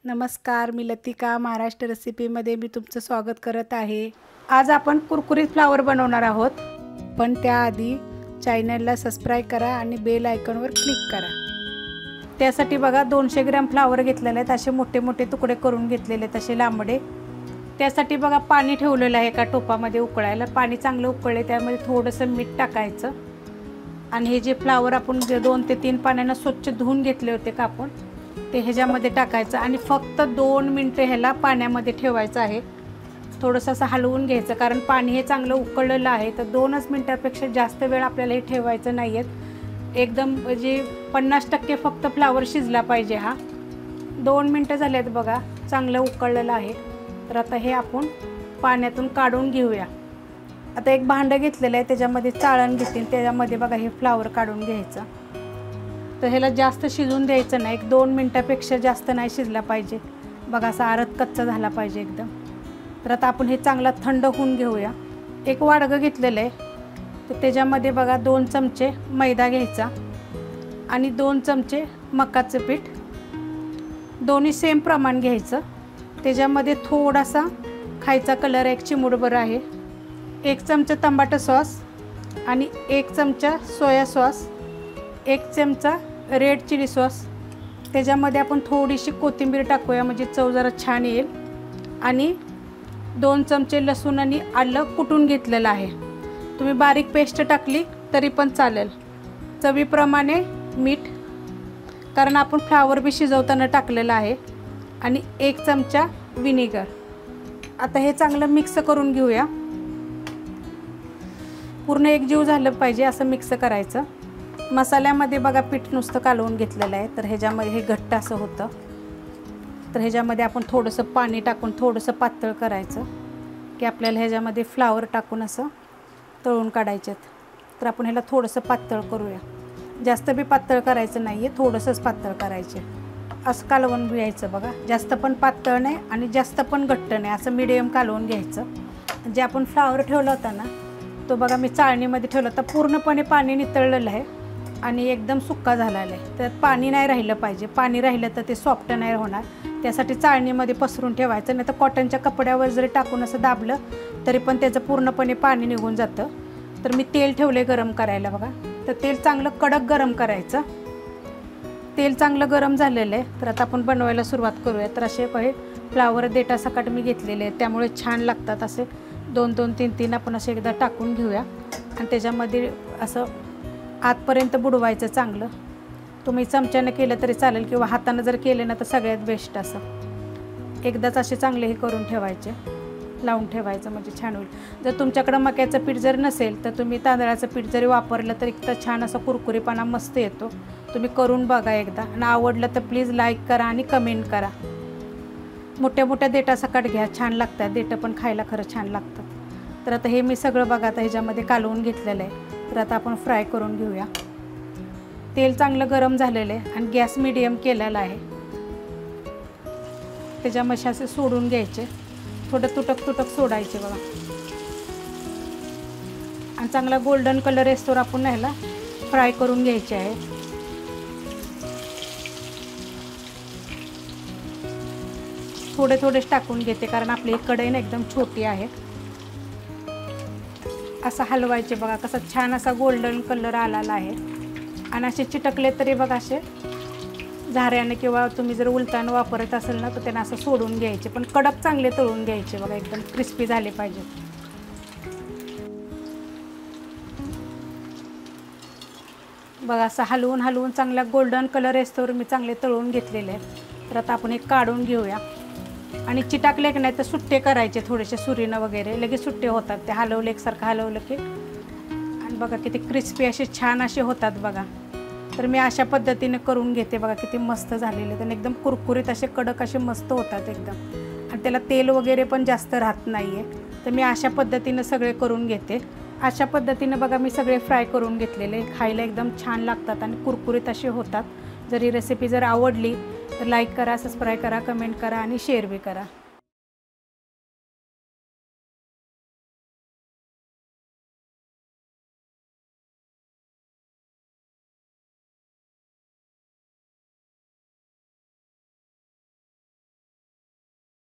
नमस्कार, मी लतिका महाराष्ट्र रेसिपीमध्ये मी तुमचं स्वागत करत आहे। आज आपण कुरकुरीत फ्लावर बनवणार आहोत, पण त्याआधी चॅनलला सबस्क्राइब करा आणि बेल आयकॉनवर क्लिक करा। त्यासाठी बघा 200 ग्रॅम फ्लावर घेतलेले आहेत, असे मोठे मोठे तुकडे करून घेतलेले आहेत, असे लांबडे। त्यासाठी बघा पाणी ठेवलेलं आहे एका टोपामध्ये उकळायला। पाणी चांगलं उकळले त्यामध्ये थोडंसं मीठ टाकायचं आणि हे जे फ्लावर आपण 2 ते 3 पाण्याने स्वच्छ धुवून घेतले होते कापून ते ह्याच्यामध्ये टाकायचं आणि फक्त 2 मिनिटे ह्याला पाण्यामध्ये ठेवायचं आहे। थोडंसं असं हलवून घ्यायचं, कारण पाणी हे चांगलं उकळलेलं आहे, तर 2च मिनिटापेक्षा जास्त वेळ आपल्याला हे ठेवायचं नाही आहे। एकदम म्हणजे 50% फक्त फ्लावर शिजला पाहिजे। हा 2 मिनिटं झाले आहेत बघा, चांगलं उकळलेलं आहे। तर आता हे आपण पाण्यातून काढून घेऊया। आता एक भांडं घेतलेलं आहे, त्याच्यामध्ये चाळण घेतली, त्याच्यामध्ये बघा हे फ्लावर काढून घ्यायचं। तर ह्याला जास्त शिजून द्यायचं नाही, 1-2 मिनिटापेक्षा जास्त नाही शिजला पाहिजे बघा, असा आरत कच्चा झाला पाहिजे एकदम। तर आता आपण हे चांगला थंड होऊन घेऊया। एक वाडगं घेतलेलं आहे, तर त्याच्यामध्ये बघा 2 चमचे मैदा घ्यायचा आणि 2 चमचे मकाचं पीठ, दोन्ही सेम प्रमाण घ्यायचं। त्याच्यामध्ये थोडासा खायचा कलर 1 चिमूटभर आहे, 1 चमचा टमाटर सॉस आणि 1 चमचा सोया सॉस, 1 चमचा रेड चिली सॉस। त्याच्यामध्ये आपण थोडीशी कोथिंबीर टाकूया म्हणजे चव जरा छान येईल। आणि 2 चमचे लसूण आणि आलं कुटून घेतलेलं आहे, तुम्ही बारीक पेस्ट टाकली तरी पण चालेल। चवीप्रमाणे मीठ, कारण आपण फ्लावर बी शिजवताना टाकलेलं आहे, आणि 1 चमचा विनेगर। आता हे चांगलं मिक्स करून घेऊया, पूर्ण एकजीव झालं पाहिजे असं मिक्स करायचं। मसाल्यामध्ये बघा पीठ नुसतं कालवून घेतलेलं आहे, तर ह्याच्यामध्ये हे घट्ट असं होतं। तर ह्याच्यामध्ये आपण थोडंसं पाणी टाकून थोडंसं पातळ करायचं, की आपल्याला ह्याच्यामध्ये फ्लावर टाकून असं तळून काढायचे आहेत। तर आपण ह्याला थोडंसं पातळ करूया, जास्त बी पातळ करायचं नाही आहे, थोडंसंच पातळ करायचे। असं कालवून घ्यायचं बघा, जास्त पण पातळ नाही आणि जास्त पण घट्ट नाही, असं मिडियम कालवून घ्यायचं। जे आपण फ्लावर ठेवला होता ना, तो बघा मी चाळणीमध्ये ठेवला होता, पूर्णपणे पाणी नितळलेलं आहे आणि एकदम सुक्का झालेला आहे। त्यात पाणी नाही राहिलं पाहिजे, पाणी राहिलं तर ते सॉफ्ट नाही होणार, त्यासाठी चाळणीमध्ये पसरून ठेवायचं। नाही तर कॉटनच्या कपड्यावर जरी टाकून असं दाबलं तरी पण त्याचं पूर्णपणे पाणी निघून जातं। तर मी तेल ठेवले गरम करायला बघा, तर तेल चांगलं कडक गरम करायचं। तेल चांगलं गरम झालेलं आहे, तर आता आपण बनवायला सुरुवात करूया। तर असे काही फ्लावर देठासकट मी घेतलेले आहेत, त्यामुळे छान लागतात। असे 2-2, 3-3 आपण असे एकदा टाकून घेऊया आणि त्याच्यामध्ये असं आतपर्यंत बुडवायचं चांगलं। तुम्ही चमच्याने केलं तरी चालेल किंवा हाताने जर केले ना तर सगळ्यात बेस्ट। असं एकदाच असे चांगले हे करून ठेवायचे, लावून ठेवायचं म्हणजे छान होईल। जर तुमच्याकडे मक्याचं पीठ जर नसेल तर तुम्ही तांदळाचं पीठ जरी वापरलं तर इतकं छान असं कुरकुरीपणा मस्त येतो। तुम्ही करून बघा एकदा, आणि आवडलं तर प्लीज लाईक करा आणि कमेंट करा। मोठ्या मोठ्या देठासकट घ्या, छान लागतात, देठं पण खायला खरं छान लागतात। तर आता हे मी सगळं बघा आता ह्याच्यामध्ये कालवून घेतलेलं आहे, तर आता आपण फ्राय करून घेऊया। तेल चांगलं गरम झालेलं आहे आणि गॅस मीडियम केलेला आहे। त्याच्यामध्ये असे सोडून घ्यायचे, थोडं तुटक सोडायचे बघा, आणि चांगला गोल्डन कलर येतोवर आपण ह्याला फ्राय करून घ्यायचे आहे। थोडेच टाकून घेते, कारण आपली कढई ना एकदम छोटी आहे। असं हलवायचे बघा, कसा छान असा गोल्डन कलर आलेला आहे। आणि असे चिटकले तरी बघा असे झाऱ्याने किंवा तुम्ही जर उलटानं वापरत असेल ना तर त्यांना असं सोडून घ्यायचे, पण कडक चांगले तळून घ्यायचे बघा, एकदम क्रिस्पी झाले पाहिजे। बघा असं हलवून चांगला गोल्डन कलर येतोवर मी चांगले तळून घेतलेले आहेत। तर आता आपण एक काढून घेऊया, आणि चिटाकले की नाही तर सुट्टे करायचे थोडेसे सुरीनं वगैरे, लगेच सुट्टे होतात ते, हलवले एकसारखं हलवलं की। आणि बघा किती क्रिस्पी असे छान असे होतात बघा। तर मी अशा पद्धतीने करून घेते बघा, किती मस्त झालेले, तर एकदम कुरकुरीत असे कडक असे मस्त होतात एकदम, आणि त्याला तेल वगैरे पण जास्त राहत नाही आहे। तर मी अशा पद्धतीने सगळे करून घेते। अशा पद्धतीने बघा मी सगळे फ्राय करून घेतलेले, खायला एकदम छान लागतात आणि कुरकुरीत असे होतात। जर ही रेसिपी जर आवडली तर लाईक करा, सबस्क्राईब करा, कमेंट करा आणि शेअर बी करा।